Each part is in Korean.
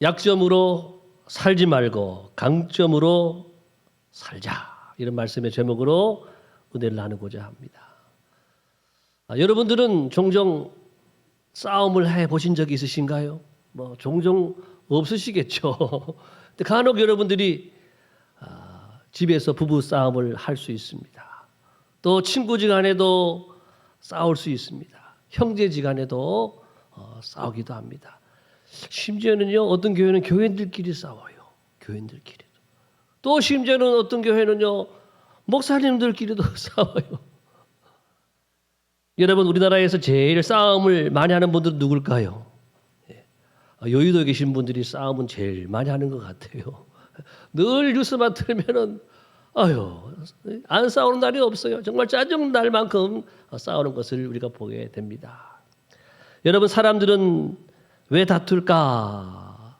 약점으로 살지 말고 강점으로 살자. 이런 말씀의 제목으로 은혜를 나누고자 합니다. 여러분들은 종종 싸움을 해보신 적이 있으신가요? 종종 없으시겠죠. 근데 간혹 여러분들이 집에서 부부 싸움을 할 수 있습니다. 또 친구지간에도 싸울 수 있습니다. 형제지간에도 싸우기도 합니다. 심지어는요, 어떤 교회는 교인들끼리 싸워요. 교인들끼리도. 또 심지어는 어떤 교회는요, 목사님들끼리도 싸워요. 여러분, 우리나라에서 제일 싸움을 많이 하는 분들은 누굴까요? 여의도에 계신 분들이 싸움은 제일 많이 하는 것 같아요. 늘 뉴스만 틀면은 안 싸우는 날이 없어요. 정말 짜증 날 만큼 싸우는 것을 우리가 보게 됩니다. 여러분, 사람들은 왜 다툴까?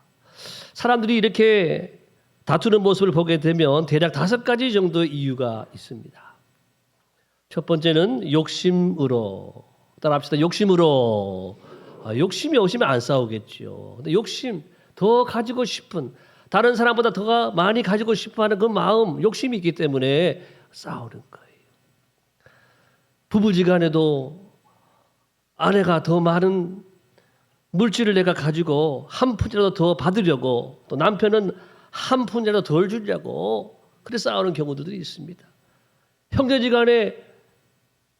사람들이 이렇게 다투는 모습을 보게 되면 대략 5가지 정도의 이유가 있습니다. 첫 번째는 욕심으로. 따라합시다. 욕심으로. 욕심이 없으면 안 싸우겠죠. 근데 욕심, 더 가지고 싶은, 다른 사람보다 더 많이 가지고 싶어하는 그 마음, 욕심이 있기 때문에 싸우는 거예요. 부부지간에도 아내가 더 많은 물질을 내가 가지고 한 푼이라도 더 받으려고, 또 남편은 한 푼이라도 덜 주려고 그래 싸우는 경우들도 있습니다. 형제지간에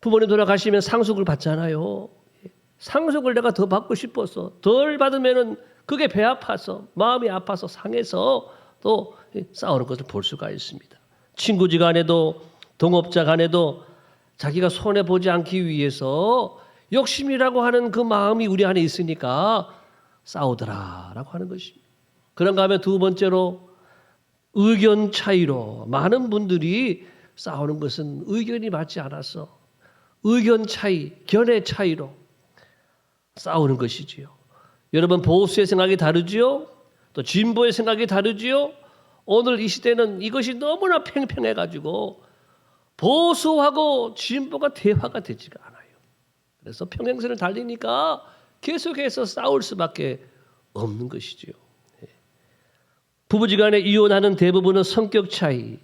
부모님 돌아가시면 상속을 받잖아요. 상속을 내가 더 받고 싶어서 덜 받으면은 그게 배 아파서 마음이 아파서 상해서 또 싸우는 것을 볼 수가 있습니다. 친구지간에도 동업자 간에도 자기가 손해 보지 않기 위해서 욕심이라고 하는 그 마음이 우리 안에 있으니까 싸우더라라고 하는 것입니다. 그런가 하면 두 번째로 의견 차이로 많은 분들이 싸우는 것은 의견이 맞지 않아서 의견 차이, 견해 차이로 싸우는 것이지요. 여러분, 보수의 생각이 다르지요? 또 진보의 생각이 다르지요? 오늘 이 시대는 이것이 너무나 팽팽해가지고 보수하고 진보가 대화가 되지가 않아요. 그래서 평행선을 달리니까 계속해서 싸울 수밖에 없는 것이지요. 부부지간에 이혼하는 대부분은 성격 차이,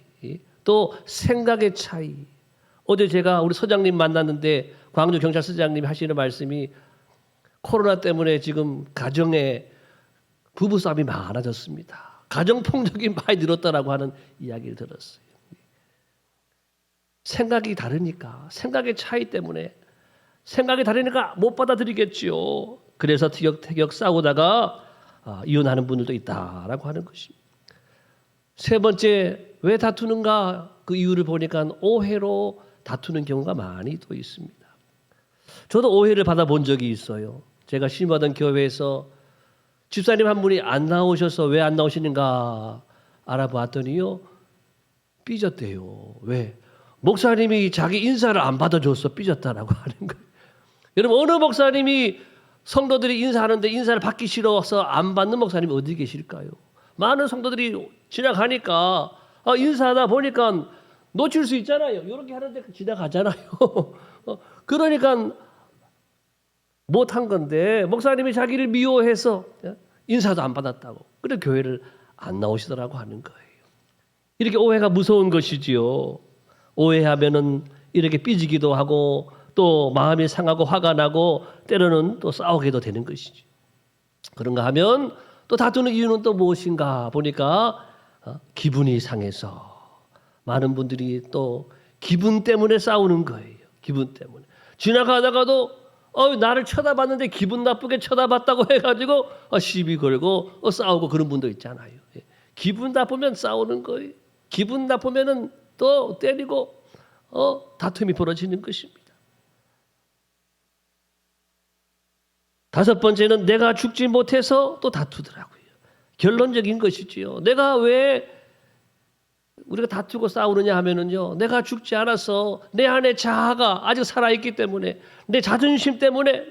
또 생각의 차이. 어제 제가 우리 서장님 만났는데 광주경찰서장님이 하시는 말씀이 코로나 때문에 지금 가정에 부부싸움이 많아졌습니다. 가정폭력이 많이 늘었다라고 하는 이야기를 들었어요. 생각이 다르니까, 생각의 차이 때문에 생각이 다르니까 못 받아들이겠지요. 그래서 티격태격 싸우다가 이혼하는 분들도 있다라고 하는 것입니다. 세 번째, 왜 다투는가? 그 이유를 보니까 오해로 다투는 경우가 많이 또 있습니다. 저도 오해를 받아본 적이 있어요. 제가 신임하던 교회에서 집사님 한 분이 안 나오셔서 왜 안 나오시는가 알아봤더니요, 삐졌대요. 왜? 목사님이 자기 인사를 안 받아줘서 삐졌다라고 하는 거예요. 여러분, 어느 목사님이 성도들이 인사하는데 인사를 받기 싫어서 안 받는 목사님이 어디 계실까요? 많은 성도들이 지나가니까 인사하다 보니까 놓칠 수 있잖아요. 이렇게 하는데 지나가잖아요. 그러니까 못한 건데 목사님이 자기를 미워해서 인사도 안 받았다고. 그래 교회를 안 나오시더라고 하는 거예요. 이렇게 오해가 무서운 것이지요. 오해하면은 이렇게 삐지기도 하고 또 마음이 상하고 화가 나고 때로는 또 싸우게도 되는 것이죠. 그런가 하면 또 다투는 이유는 또 무엇인가 보니까 기분이 상해서 많은 분들이 또 기분 때문에 싸우는 거예요. 기분 때문에. 지나가다가도 나를 쳐다봤는데 기분 나쁘게 쳐다봤다고 해가지고 시비 걸고 싸우고 그런 분도 있잖아요. 기분 나쁘면 싸우는 거예요. 기분 나쁘면은 또 때리고 다툼이 벌어지는 것입니다. 다섯 번째는 내가 죽지 못해서 또 다투더라고요. 결론적인 것이지요. 내가 왜 우리가 다투고 싸우느냐 하면은요, 내가 죽지 않아서 내 안에 자아가 아직 살아있기 때문에 내 자존심 때문에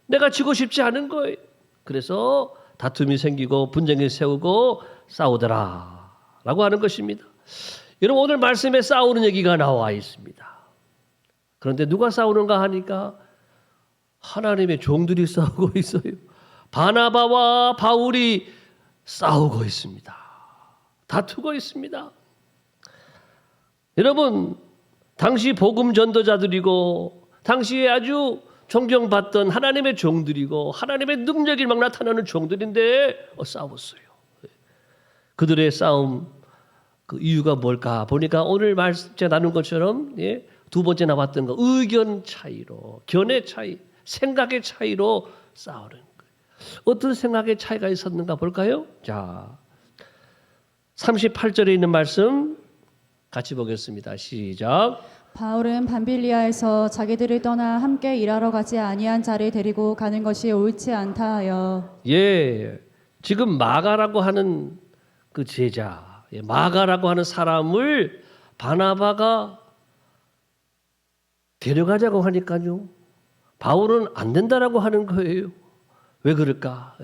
내가 지고 싶지 않은 거예요. 그래서 다툼이 생기고 분쟁이 세우고 싸우더라 라고 하는 것입니다. 여러분, 오늘 말씀에 싸우는 얘기가 나와 있습니다. 그런데 누가 싸우는가 하니까 하나님의 종들이 싸우고 있어요. 바나바와 바울이 싸우고 있습니다. 다투고 있습니다. 여러분, 당시 복음 전도자들이고 당시에 아주 존경받던 하나님의 종들이고 하나님의 능력이 막 나타나는 종들인데 싸웠어요. 그들의 싸움 그 이유가 뭘까 보니까 오늘 말씀 나눈 것처럼 두 번째 나왔던 거 의견 차이로, 견해 차이, 생각의 차이로 싸우는 거예요. 어떤 생각의 차이가 있었는가 볼까요? 자, 38절에 있는 말씀 같이 보겠습니다. 시작. 바울은 밤빌리아에서 자기들을 떠나 함께 일하러 가지 아니한 자를 데리고 가는 것이 옳지 않다 하여. 지금 마가라고 하는 그 제자, 마가라고 하는 사람을 바나바가 데려가자고 하니까요, 바울은 안 된다라고 하는 거예요. 왜 그럴까?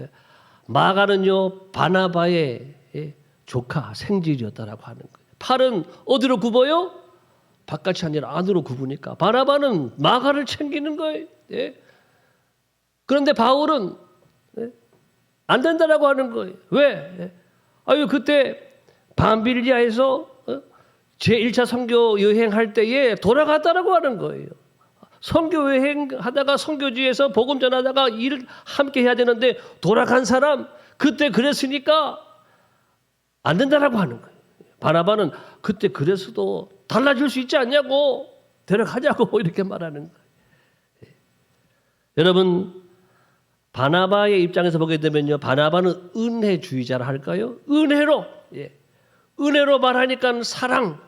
마가는요 바나바의 조카 생질이었다라고 하는 거예요. 팔은 어디로 굽어요? 바깥이 아니라 안으로 굽으니까 바나바는 마가를 챙기는 거예요. 그런데 바울은 안 된다라고 하는 거예요. 왜? 그때 밤빌리아에서 제1차 선교 여행할 때에 돌아갔다라고 하는 거예요. 선교 여행하다가 선교지에서 복음 전하다가 일을 함께 해야 되는데 돌아간 사람 그때 그랬으니까 안 된다라고 하는 거예요. 바나바는 그때 그래서도 달라질 수 있지 않냐고, 데려가자고 이렇게 말하는 거예요. 여러분, 바나바의 입장에서 보게 되면요, 바나바는 은혜주의자라 할까요? 은혜로 말하니까 사랑,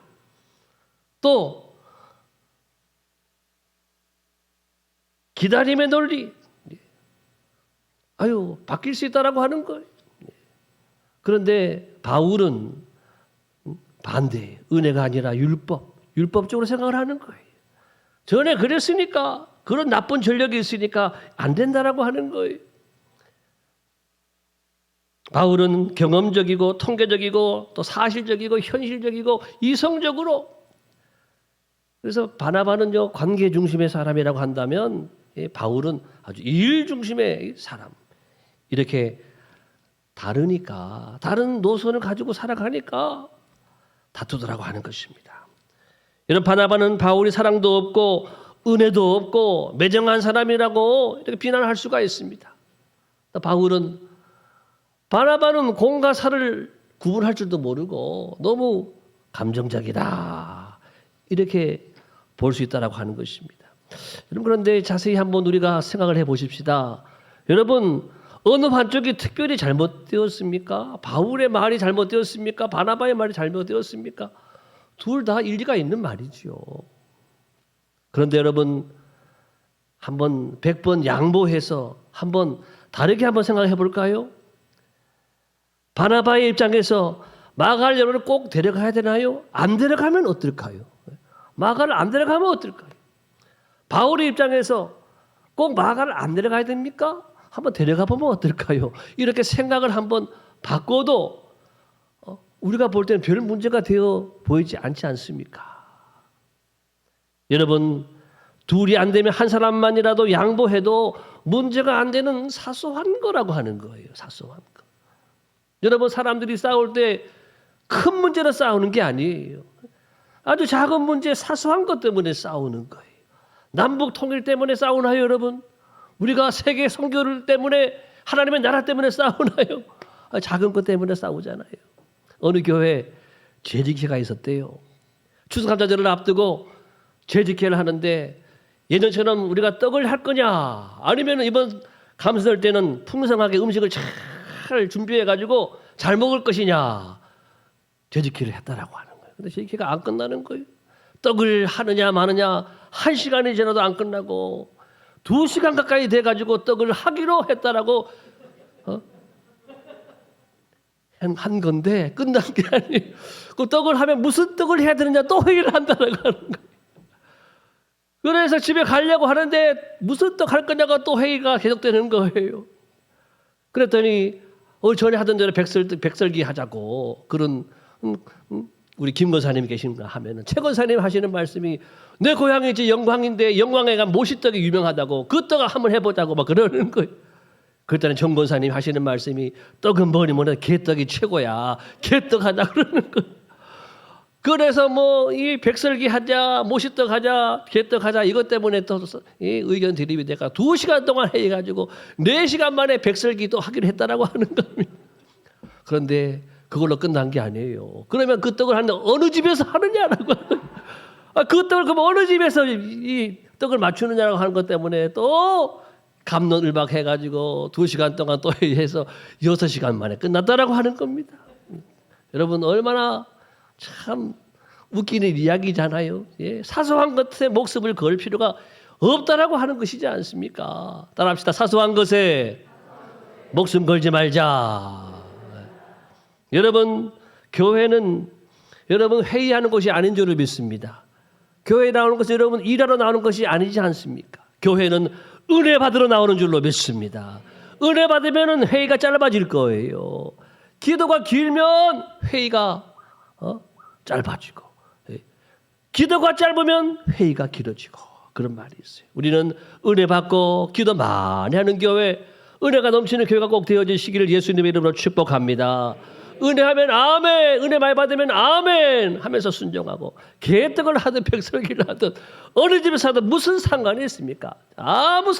또 기다림의 논리, 바뀔 수 있다라고 하는 거예요. 그런데 바울은 반대, 은혜가 아니라 율법적으로 생각을 하는 거예요. 전에 그랬으니까, 그런 나쁜 전력이 있으니까 안 된다라고 하는 거예요. 바울은 경험적이고 통계적이고 또 사실적이고 현실적이고 이성적으로, 그래서 바나바는요 관계 중심의 사람이라고 한다면 바울은 아주 일 중심의 사람. 이렇게 다르니까, 다른 노선을 가지고 살아가니까 다투더라고 하는 것입니다. 여러분, 바나바는 바울이 사랑도 없고 은혜도 없고 매정한 사람이라고 이렇게 비난할 수가 있습니다. 바나바는 공과 사를 구분할 줄도 모르고 너무 감정적이다, 이렇게 볼 수 있다라고 하는 것입니다. 여러분, 그런데 자세히 한번 우리가 생각을 해보십시다. 여러분, 어느 한쪽이 특별히 잘못되었습니까? 바울의 말이 잘못되었습니까? 바나바의 말이 잘못되었습니까? 둘 다 일리가 있는 말이죠. 그런데 여러분, 한번 100번 양보해서 한번 다르게 한번 생각해 볼까요? 바나바의 입장에서 마가를 여러분을 꼭 데려가야 되나요? 안 데려가면 어떨까요? 마가를 안 데려가면 어떨까요? 바울의 입장에서 꼭 마가를 안 데려가야 됩니까? 한번 데려가 보면 어떨까요? 이렇게 생각을 한번 바꿔도 우리가 볼 때는 별 문제가 되어 보이지 않지 않습니까? 여러분, 둘이 안 되면 한 사람만이라도 양보해도 문제가 안 되는 사소한 거라고 하는 거예요. 사소한 거. 여러분, 사람들이 싸울 때 큰 문제로 싸우는 게 아니에요. 아주 작은 문제, 사소한 것 때문에 싸우는 거예요. 남북 통일 때문에 싸우나요, 여러분? 우리가 세계 선교를 때문에, 하나님의 나라 때문에 싸우나요? 작은 것 때문에 싸우잖아요. 어느 교회에 재직회가 있었대요. 추수감사절을 앞두고 재직회를 하는데 예전처럼 우리가 떡을 할 거냐, 아니면 이번 감사절 때는 풍성하게 음식을 잘 준비해가지고 잘 먹을 것이냐, 재직회를 했다라고 하는 거예요. 근데 재직회가 안 끝나는 거예요. 떡을 하느냐 마느냐 1시간이 지나도 안 끝나고 2시간 가까이 돼가지고 떡을 하기로 했다라고 한 건데 끝난 게 아니에요. 그 떡을 하면 무슨 떡을 해야 되느냐 또 회의를 한다라고 하는 거예요. 그래서 집에 가려고 하는데 무슨 떡 할 거냐가 또 회의가 계속되는 거예요. 그랬더니 전에 하던 대로 백설기 하자고, 그런 우리 김 권사님 계신가 하면은 최 권사님 하시는 말씀이, 내 고향이 이제 영광인데 영광에 가면 모시떡이 유명하다고, 그 떡을 한번 해보자고 막 그러는 거예요. 그랬더니 정 권사님 하시는 말씀이 떡은 뭐니 뭐니 개떡이 최고야. 개떡 하자 그러는 거예요. 그래서 뭐 이 백설기 하자, 모시떡 하자, 개떡 하자 이것 때문에 또 의견 대립이 돼가 2시간 동안 해가지고 4시간 만에 백설기도 하기로 했다라고 하는 겁니다. 그런데 그걸로 끝난 게 아니에요. 그러면 그 떡을 하는데 어느 집에서 하느냐라고. 그 떡을 그럼 어느 집에서 이 떡을 맞추느냐라고 하는 것 때문에 또 갑론을박 해가지고 2시간 동안 또 회의해서 6시간 만에 끝났다라고 하는 겁니다. 여러분 얼마나 참 웃기는 이야기잖아요. 예, 사소한 것에 목숨을 걸 필요가 없다라고 하는 것이지 않습니까? 따라합시다. 사소한 것에 목숨 걸지 말자. 여러분 교회는 여러분 회의하는 곳이 아닌 줄을 믿습니다. 교회에 나오는 것은 여러분 일하러 나오는 것이 아니지 않습니까? 교회는 은혜 받으러 나오는 줄로 믿습니다. 은혜 받으면 회의가 짧아질 거예요. 기도가 길면 회의가 짧아지고, 기도가 짧으면 회의가 길어지고 그런 말이 있어요. 우리는 은혜 받고 기도 많이 하는 교회, 은혜가 넘치는 교회가 꼭 되어지시기를 예수님의 이름으로 축복합니다. 은혜하면 아멘, 은혜 많이 받으면 아멘 하면서 순종하고, 개떡을 하든 백설기를 하든 어느 집에서 하든 무슨 상관이 있습니까? 아무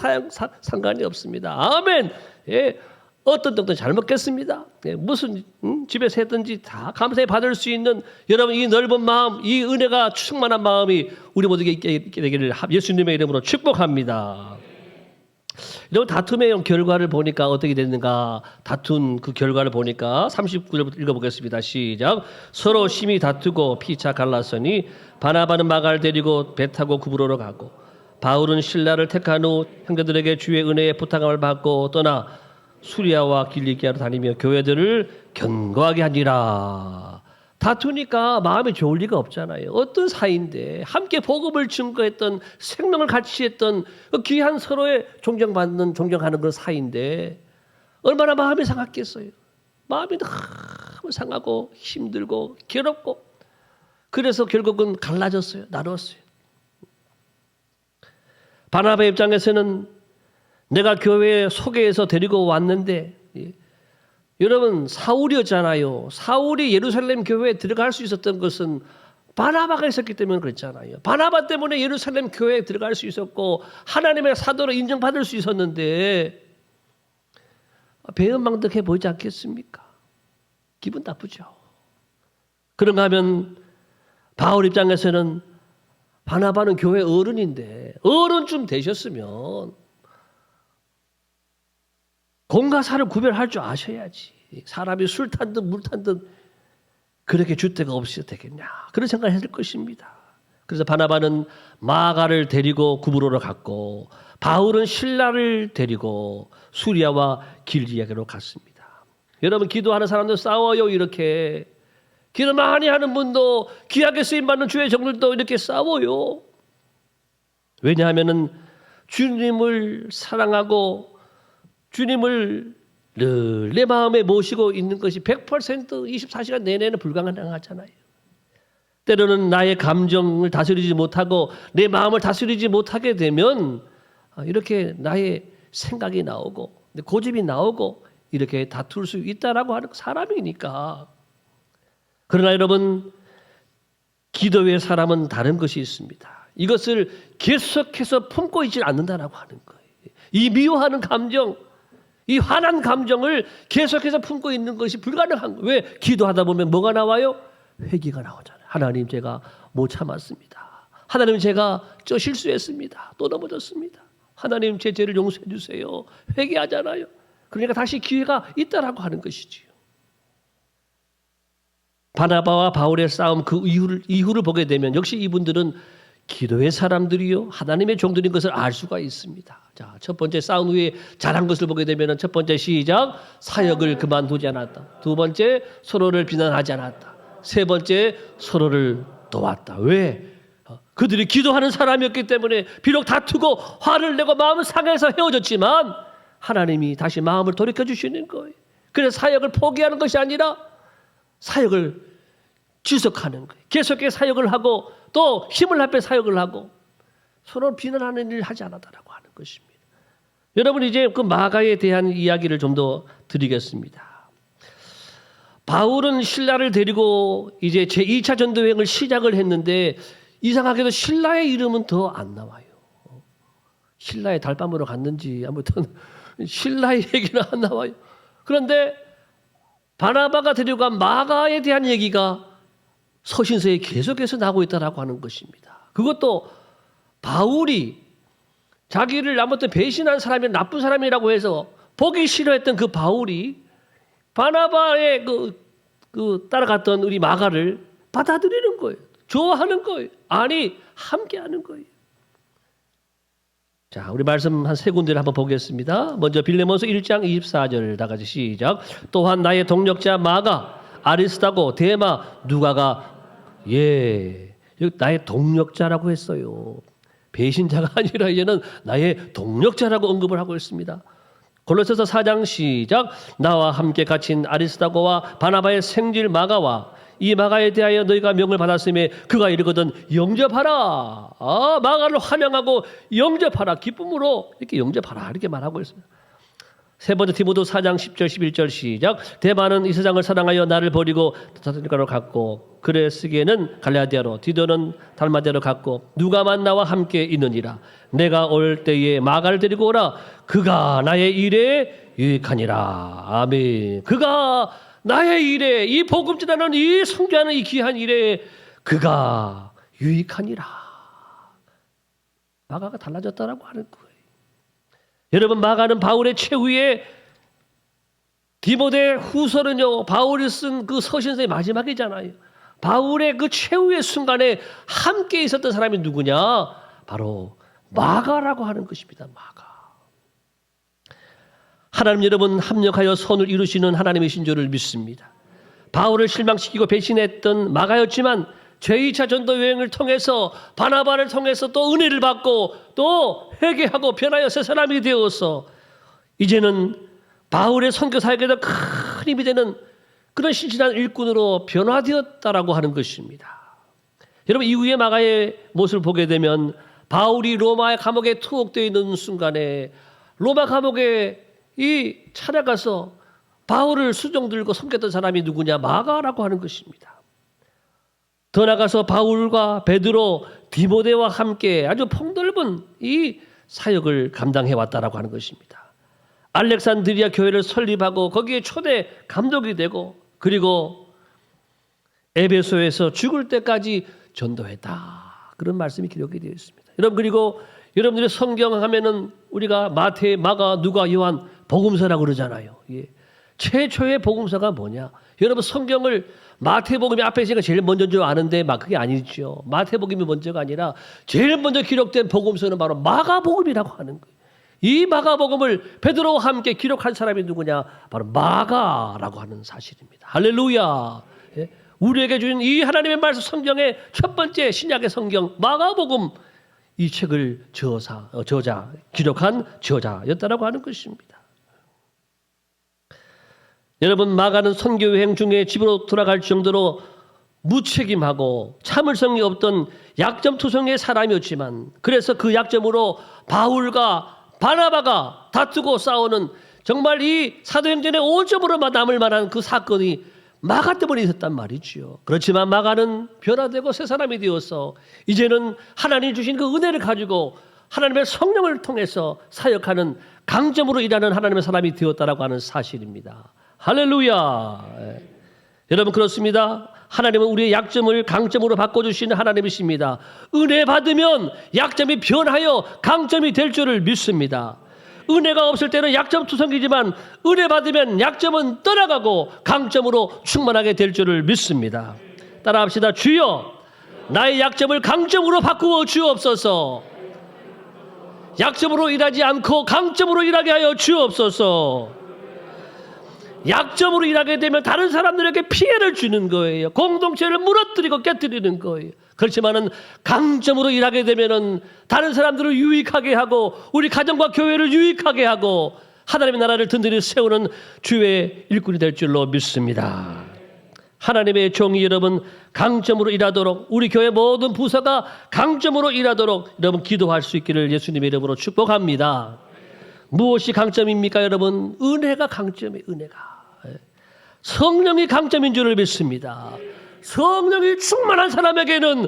상관이 없습니다. 아멘. 예, 어떤 떡도 잘 먹겠습니다. 예, 무슨 집에서 했든지 다 감사히 받을 수 있는 여러분 이 넓은 마음, 이 은혜가 충만한 마음이 우리 모두에게 있게 되기를 예수님의 이름으로 축복합니다. 여러분 다툼의 결과를 보니까 어떻게 됐는가? 다툰 그 결과를 보니까 39절부터 읽어보겠습니다. 시작. 서로 심히 다투고 피차 갈랐으니 바나바는 마가를 데리고 배 타고 구브로로 가고 바울은 신라를 택한 후 형제들에게 주의 은혜에 부탁함을 받고 떠나 수리아와 길리기아로 다니며 교회들을 견고하게 하니라. 다투니까 마음이 좋을 리가 없잖아요. 어떤 사이인데 함께 복음을 증거했던 생명을 같이 했던 그 귀한 서로의 존경하는 그 사이인데 얼마나 마음이 상했겠어요. 마음이 너무 상하고 힘들고 괴롭고 그래서 결국은 갈라졌어요. 나눴어요. 바나바 입장에서는 내가 교회에 소개해서 데리고 왔는데 여러분 사울이었잖아요. 사울이 예루살렘 교회에 들어갈 수 있었던 것은 바나바가 있었기 때문에 그랬잖아요. 바나바 때문에 예루살렘 교회에 들어갈 수 있었고 하나님의 사도로 인정받을 수 있었는데 배은망덕해 보이지 않겠습니까? 기분 나쁘죠. 그런가 하면 바울 입장에서는 바나바는 교회 어른인데 어른쯤 되셨으면 공과 사를 구별할 줄 아셔야지. 사람이 술 탄 듯 물 탄 듯 그렇게 줏대가 없어도 되겠냐. 그런 생각을 했을 것입니다. 그래서 바나바는 마가를 데리고 구브로로 갔고 바울은 신라를 데리고 수리아와 길리기아로 갔습니다. 여러분 기도하는 사람들 싸워요. 이렇게. 기도 많이 하는 분도 귀하게 쓰임받는 주의 종들도 이렇게 싸워요. 왜냐하면 주님을 사랑하고 주님을 늘 내 마음에 모시고 있는 것이 100% 24시간 내내는 불가능하잖아요. 때로는 나의 감정을 다스리지 못하고 내 마음을 다스리지 못하게 되면 이렇게 나의 생각이 나오고 고집이 나오고 이렇게 다툴 수 있다라고 하는 사람이니까. 그러나 여러분 기도의 사람은 다른 것이 있습니다. 이것을 계속해서 품고 있지 않는다라고 하는 거예요. 이 미워하는 감정, 이 화난 감정을 계속해서 품고 있는 것이 불가능한 거예요. 왜? 기도하다 보면 뭐가 나와요? 회개가 나오잖아요. 하나님 제가 못 참았습니다. 하나님 제가 저 실수했습니다. 또 넘어졌습니다. 하나님 제 죄를 용서해 주세요. 회개하잖아요. 그러니까 다시 기회가 있다라고 하는 것이지요. 바나바와 바울의 싸움 그 이후를 보게 되면 역시 이분들은 기도의 사람들이요 하나님의 종들인 것을 알 수가 있습니다. 자, 첫 번째 싸움 후에 잘한 것을 보게 되면 첫 번째 시작 사역을 그만두지 않았다. 두 번째 서로를 비난하지 않았다. 세 번째 서로를 도왔다. 왜? 그들이 기도하는 사람이었기 때문에 비록 다투고 화를 내고 마음을 상해서 헤어졌지만 하나님이 다시 마음을 돌이켜 주시는 거예요. 그래서 사역을 포기하는 것이 아니라 사역을 지속하는 거예요. 계속해서 사역을 하고 또 힘을 합해 사역을 하고 서로 비난하는 일을 하지 않았다라고 하는 것입니다. 여러분 이제 그 마가에 대한 이야기를 좀 더 드리겠습니다. 바울은 신라를 데리고 이제 제2차 전도 여행을 시작을 했는데 이상하게도 신라의 이름은 더 안 나와요. 신라의 달밤으로 갔는지 아무튼 신라의 얘기는 안 나와요. 그런데 바나바가 데려간 마가에 대한 얘기가 서신서에 계속해서 나오고 있다라고 하는 것입니다. 그것도 바울이 자기를 아무튼 배신한 사람이 나쁜 사람이라고 해서 보기 싫어했던 그 바울이 바나바의 그 따라갔던 우리 마가를 받아들이는 거예요. 좋아하는 거예요. 아니 함께하는 거예요. 자, 우리 말씀 한 세 군데를 한번 보겠습니다. 먼저 빌레몬서 1장 24절 다 같이 시작. 또한 나의 동력자 마가, 아리스다고, 데마, 누가가 여기 나의 동력자라고 했어요. 배신자가 아니라 이제는 나의 동력자라고 언급을 하고 있습니다. 골로새서 4장 시작. 나와 함께 갇힌 아리스다고와 바나바의 생질 마가와 이 마가에 대하여 너희가 명을 받았음에 그가 이르거든 영접하라. 마가를 환영하고 영접하라. 기쁨으로 이렇게 영접하라. 이렇게 말하고 있습니다. 세 번째 디모데 4장 10절 11절 시작. 데마는 이 세상을 사랑하여 나를 버리고 데살로니가로 갔고 그레스게는 갈라디아로 디도는 달마디아로 갔고 누가만 나와 함께 있느니라. 내가 올 때에 마가를 데리고 오라. 그가 나의 일에 유익하니라. 아멘. 그가 나의 일에 이 복음 전하는 이 성교하는 이 귀한 일에 그가 유익하니라. 마가가 달라졌다라고 하는 거예요. 여러분 마가는 바울의 최후의 디모데 후서는요 바울이 쓴 그 서신서의 마지막이잖아요. 바울의 그 최후의 순간에 함께 있었던 사람이 누구냐? 바로 마가라고 하는 것입니다. 마가. 하나님 여러분 합력하여 선을 이루시는 하나님이신 줄을 믿습니다. 바울을 실망시키고 배신했던 마가였지만 제2차 전도 여행을 통해서 바나바를 통해서 또 은혜를 받고 또 회개하고 변하여 새 사람이 되어서 이제는 바울의 선교 사역에도 큰 힘이 되는 그런 신실한 일꾼으로 변화되었다라고 하는 것입니다. 여러분 이후에 마가의 모습을 보게 되면 바울이 로마의 감옥에 투옥되어 있는 순간에 로마 감옥에 찾아가서 바울을 수종 들고 섬겼던 사람이 누구냐? 마가라고 하는 것입니다. 더 나가서 바울과 베드로, 디모데와 함께 아주 폭넓은 이 사역을 감당해 왔다라고 하는 것입니다. 알렉산드리아 교회를 설립하고 거기에 초대 감독이 되고 그리고 에베소에서 죽을 때까지 전도했다. 그런 말씀이 기록이 되어 있습니다. 여러분 그리고 여러분들이 성경 하면은 우리가 마태, 마가, 누가, 요한 복음서라고 그러잖아요. 예. 최초의 복음서가 뭐냐? 여러분 성경을 마태복음이 앞에 있으니까 제일 먼저인 줄 아는데 그게 아니죠. 마태복음이 먼저가 아니라 제일 먼저 기록된 복음서는 바로 마가복음이라고 하는 거예요. 이 마가복음을 베드로와 함께 기록한 사람이 누구냐? 바로 마가라고 하는 사실입니다. 할렐루야. 예? 우리에게 주신 이 하나님의 말씀 성경의 첫 번째 신약의 성경 마가복음 이 책을 저자 기록한 저자였다라고 하는 것입니다. 여러분 마가는 선교 여행 중에 집으로 돌아갈 정도로 무책임하고 참을성이 없던 약점투성의 사람이었지만 그래서 그 약점으로 바울과 바나바가 다투고 싸우는 정말 이 사도행전의 5점으로 남을 만한 그 사건이 마가 때문에 있었단 말이지요. 그렇지만 마가는 변화되고 새 사람이 되어서 이제는 하나님이 주신 그 은혜를 가지고 하나님의 성령을 통해서 사역하는 강점으로 일하는 하나님의 사람이 되었다라고 하는 사실입니다. 할렐루야. 여러분 그렇습니다. 하나님은 우리의 약점을 강점으로 바꿔주시는 하나님이십니다. 은혜 받으면 약점이 변하여 강점이 될 줄을 믿습니다. 은혜가 없을 때는 약점투성이지만 은혜 받으면 약점은 떠나가고 강점으로 충만하게 될 줄을 믿습니다. 따라합시다. 주여 나의 약점을 강점으로 바꾸어 주옵소서. 약점으로 일하지 않고 강점으로 일하게 하여 주옵소서. 약점으로 일하게 되면 다른 사람들에게 피해를 주는 거예요. 공동체를 무너뜨리고 깨뜨리는 거예요. 그렇지만은 강점으로 일하게 되면은 다른 사람들을 유익하게 하고 우리 가정과 교회를 유익하게 하고 하나님의 나라를 든든히 세우는 주의 일꾼이 될 줄로 믿습니다. 하나님의 종이 여러분 강점으로 일하도록 우리 교회 모든 부서가 강점으로 일하도록 여러분 기도할 수 있기를 예수님의 이름으로 축복합니다. 무엇이 강점입니까, 여러분? 은혜가 강점이에요. 은혜가. 성령이 강점인 줄을 믿습니다. 성령이 충만한 사람에게는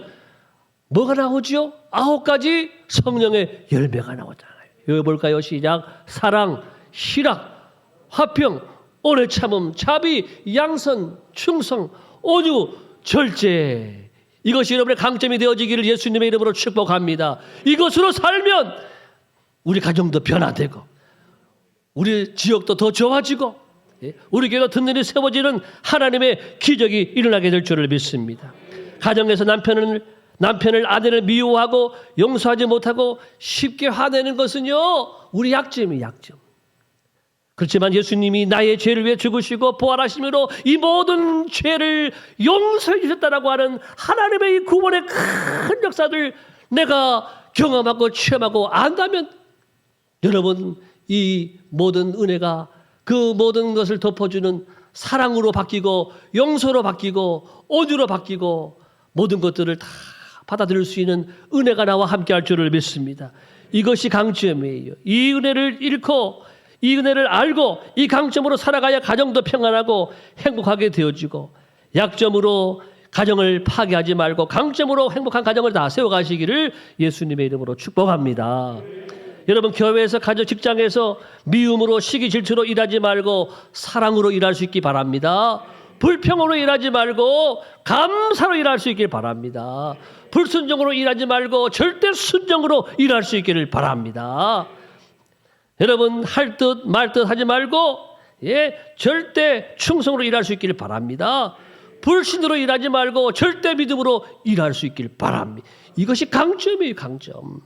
뭐가 나오죠? 9가지 성령의 열매가 나오잖아요. 여기 볼까요? 시작. 사랑, 희락, 화평, 오래 참음, 자비, 양선, 충성, 온유, 절제. 이것이 여러분의 강점이 되어지기를 예수님의 이름으로 축복합니다. 이것으로 살면 우리 가정도 변화되고 우리 지역도 더 좋아지고 우리 교회도 든든히 세워지는 하나님의 기적이 일어나게 될 줄을 믿습니다. 가정에서 남편을 아내를 미워하고 용서하지 못하고 쉽게 화내는 것은요, 우리 약점이에요. 약점. 그렇지만 예수님이 나의 죄를 위해 죽으시고 부활하심으로 이 모든 죄를 용서해 주셨다라고 하는 하나님의 이 구원의 큰 역사를 내가 경험하고 체험하고 안다면 여러분, 이 모든 은혜가 그 모든 것을 덮어주는 사랑으로 바뀌고 용서로 바뀌고 온유로 바뀌고 모든 것들을 다 받아들일 수 있는 은혜가 나와 함께할 줄을 믿습니다. 이것이 강점이에요. 이 은혜를 잃고 이 은혜를 알고 이 강점으로 살아가야 가정도 평안하고 행복하게 되어지고, 약점으로 가정을 파괴하지 말고 강점으로 행복한 가정을 다 세워가시기를 예수님의 이름으로 축복합니다. 여러분, 교회에서, 가정, 직장에서 미움으로, 시기, 질투로 일하지 말고 사랑으로 일할 수 있기 바랍니다. 불평으로 일하지 말고 감사로 일할 수 있길 바랍니다. 불순종으로 일하지 말고 절대 순종으로 일할 수 있기를 바랍니다. 여러분, 할 듯 말 듯 하지 말고 절대 충성으로 일할 수 있기를 바랍니다. 불신으로 일하지 말고 절대 믿음으로 일할 수 있기를 바랍니다. 이것이 강점이에요. 강점.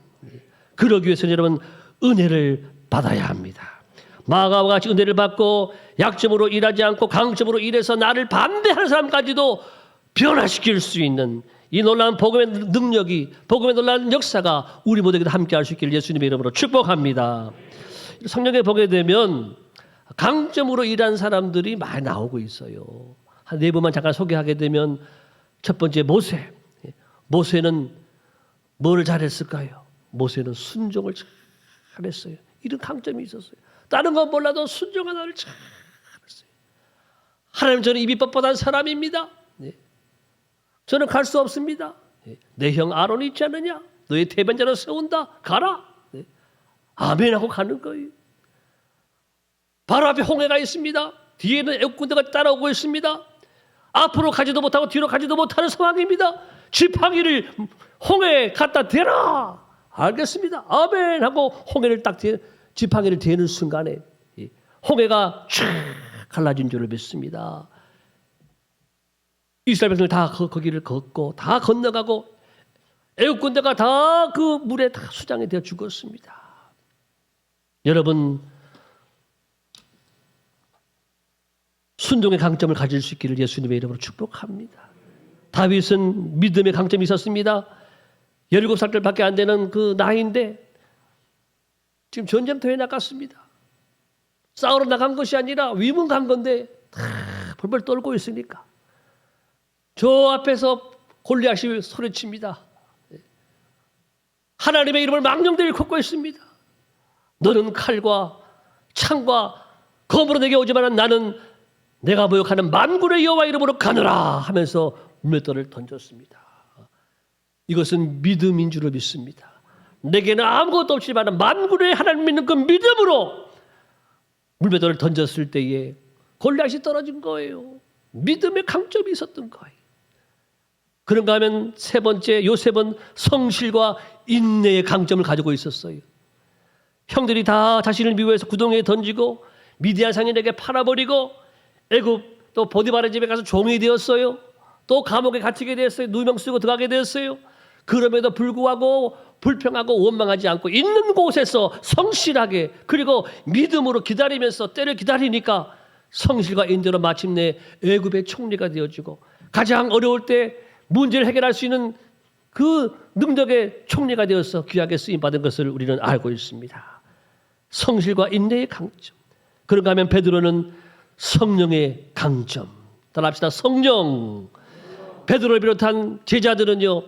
그러기 위해서는 여러분, 은혜를 받아야 합니다. 마가와 같이 은혜를 받고 약점으로 일하지 않고 강점으로 일해서 나를 반대하는 사람까지도 변화시킬 수 있는 이 놀라운 복음의 능력이, 복음의 놀라운 역사가 우리 모두에게 함께할 수 있기를 예수님의 이름으로 축복합니다. 성경에 보게 되면 강점으로 일한 사람들이 많이 나오고 있어요. 한 4분만 잠깐 소개하게 되면, 첫 번째 모세. 모세는 뭘 잘했을까요? 모세는 순종을 잘했어요. 이런 강점이 있었어요. 다른 건 몰라도 순종 하나를 잘했어요. 하나님, 저는 이 비법보다는 사람입니다. 저는 갈 수 없습니다. 내 형 아론이 있지 않느냐? 너의 대변자로 세운다. 가라. 아멘 하고 가는 거예요. 바로 앞에 홍해가 있습니다. 뒤에는 애국군대가 따라오고 있습니다. 앞으로 가지도 못하고 뒤로 가지도 못하는 상황입니다. 지팡이를 홍해에 갖다 대라. 알겠습니다. 아멘 하고 홍해를 딱 지팡이를 대는 순간에 홍해가 쫙 갈라진 줄을 믿습니다. 이스라엘 백성들 다 거기를 걷고 다 건너가고 애국군대가 다 그 물에 다 수장이 되어 죽었습니다. 여러분, 순종의 강점을 가질 수 있기를 예수님의 이름으로 축복합니다. 다윗은 믿음의 강점이 있었습니다. 17살밖에 안 되는 그 나이인데 지금 전쟁터에 나갔습니다. 싸우러 나간 것이 아니라 위문 간 건데 다 벌벌 떨고 있으니까 저 앞에서 골리앗이 소리칩니다. 하나님의 이름을 망령되이 걷고 있습니다. 너는 칼과 창과 검으로 내게 오지만 나는 내가 모욕하는 만군의 여호와 이름으로 가노라 하면서 물맷돌을 던졌습니다. 이것은 믿음인 줄을 믿습니다. 내게는 아무것도 없지만 만군의 하나님 믿는 그 믿음으로 물맷돌을 던졌을 때에 골리앗이 떨어진 거예요. 믿음의 강점이 있었던 거예요. 그런가 하면 세 번째, 요셉은 성실과 인내의 강점을 가지고 있었어요. 형들이 다 자신을 미워해서 구덩이에 던지고 미디안 상인에게 팔아버리고 애굽 또 보디발의 집에 가서 종이 되었어요. 또 감옥에 갇히게 되었어요. 누명 쓰고 들어가게 되었어요. 그럼에도 불구하고 불평하고 원망하지 않고 있는 곳에서 성실하게 그리고 믿음으로 기다리면서 때를 기다리니까 성실과 인내로 마침내 애굽의 총리가 되어지고 가장 어려울 때 문제를 해결할 수 있는 그 능력의 총리가 되어서 귀하게 쓰임받은 것을 우리는 알고 있습니다. 성실과 인내의 강점. 그런가 하면 베드로는 성령의 강점. 따라합시다. 성령. 베드로를 비롯한 제자들은요,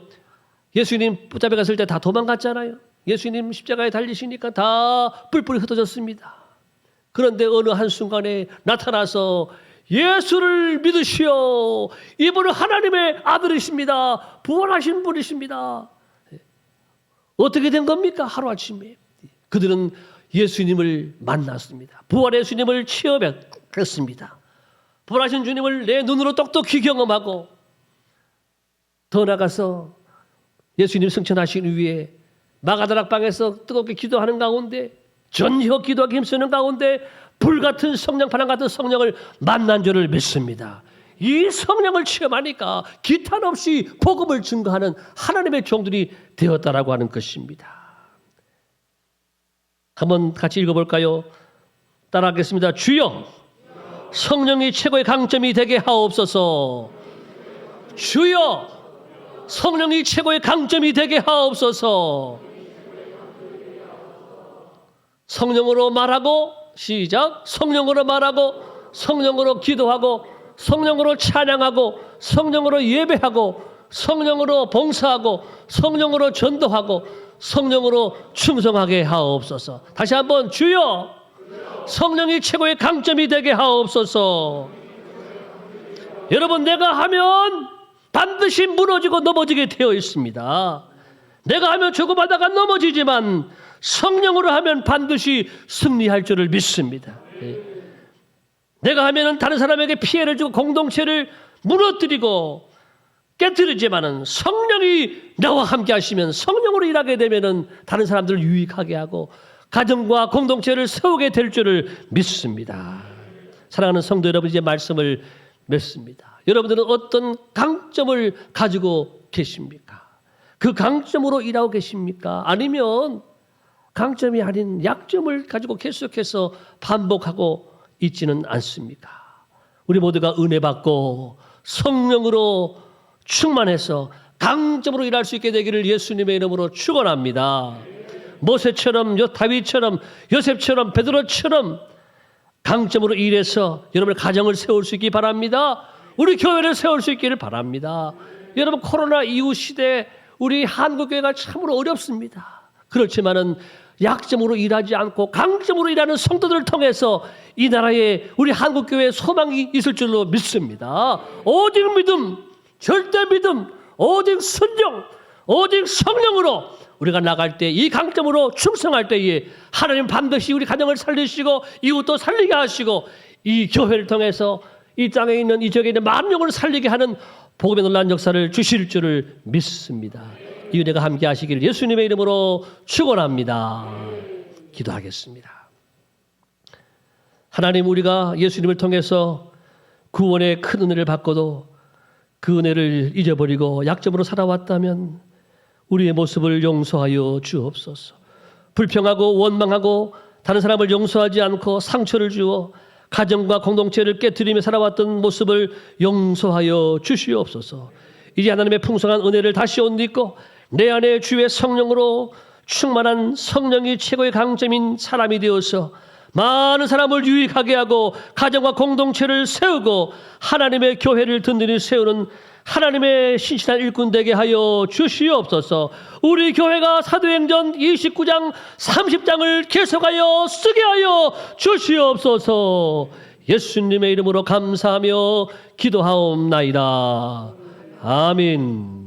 예수님 붙잡혀 갔을 때 다 도망갔잖아요. 예수님 십자가에 달리시니까 다 뿔뿔이 흩어졌습니다. 그런데 어느 한순간에 나타나서 예수를 믿으시오. 이분은 하나님의 아들이십니다. 부활하신 분이십니다. 어떻게 된 겁니까? 하루아침에 그들은 예수님을 만났습니다. 부활의 주님을 체험했습니다. 부활하신 주님을 내 눈으로 똑똑히 경험하고 더 나가서 예수님 승천하신 후에 마가다락방에서 뜨겁게 기도하는 가운데 전혀 기도하기 힘쓰는 가운데 불같은 성령, 바람 같은 성령을 만난 줄을 믿습니다. 이 성령을 체험하니까 기탄 없이 복음을 증거하는 하나님의 종들이 되었다라고 하는 것입니다. 한번 같이 읽어볼까요? 따라하겠습니다. 주여, 성령이 최고의 강점이 되게 하옵소서. 주여, 성령이 최고의 강점이 되게 하옵소서. 성령으로 말하고, 시작. 성령으로 말하고, 성령으로 기도하고, 성령으로 찬양하고, 성령으로 예배하고, 성령으로 봉사하고, 성령으로 전도하고, 성령으로 충성하게 하옵소서. 다시 한번 주여, 성령이 최고의 강점이 되게 하옵소서. 여러분, 내가 하면 반드시 무너지고 넘어지게 되어 있습니다. 내가 하면 조금하다가 넘어지지만 성령으로 하면 반드시 승리할 줄을 믿습니다. 내가 하면 다른 사람에게 피해를 주고 공동체를 무너뜨리고 깨뜨리지만은 성령이 나와 함께 하시면 성령으로 일하게 되면은 다른 사람들을 유익하게 하고 가정과 공동체를 세우게 될 줄을 믿습니다. 사랑하는 성도 여러분, 이제 말씀을 맺습니다. 여러분들은 어떤 강점을 가지고 계십니까? 그 강점으로 일하고 계십니까? 아니면 강점이 아닌 약점을 가지고 계속해서 반복하고 있지는 않습니까? 우리 모두가 은혜 받고 성령으로 충만해서 강점으로 일할 수 있게 되기를 예수님의 이름으로 축원합니다. 모세처럼 다윗처럼 요셉처럼 베드로처럼 강점으로 일해서 여러분의 가정을 세울 수 있기 바랍니다. 우리 교회를 세울 수 있기를 바랍니다. 여러분, 코로나 이후 시대에 우리 한국교회가 참으로 어렵습니다. 그렇지만은 약점으로 일하지 않고 강점으로 일하는 성도들을 통해서 이 나라에 우리 한국교회에 소망이 있을 줄로 믿습니다. 오직 믿음, 절대 믿음, 오직 순종, 오직 성령으로 우리가 나갈 때 이 강점으로 충성할 때에 하나님 반드시 우리 가정을 살리시고 이웃도 살리게 하시고 이 교회를 통해서 이 땅에 있는 이 지역에 있는 많은 영혼을 살리게 하는 복음의 놀라운 역사를 주실 줄을 믿습니다. 이 은혜가 함께 하시기를 예수님의 이름으로 축원합니다. 기도하겠습니다. 하나님, 우리가 예수님을 통해서 구원의 큰 은혜를 받고도 그 은혜를 잊어버리고 약점으로 살아왔다면 우리의 모습을 용서하여 주옵소서. 불평하고 원망하고 다른 사람을 용서하지 않고 상처를 주어 가정과 공동체를 깨뜨리며 살아왔던 모습을 용서하여 주시옵소서. 이제 하나님의 풍성한 은혜를 다시 옷 입고 내 안에 주의 성령으로 충만한 성령이 최고의 강점인 사람이 되어서 많은 사람을 유익하게 하고 가정과 공동체를 세우고 하나님의 교회를 든든히 세우는 하나님의 신실한 일꾼 되게 하여 주시옵소서. 우리 교회가 사도행전 29장 30장을 계속하여 쓰게 하여 주시옵소서. 예수님의 이름으로 감사하며 기도하옵나이다. 아멘.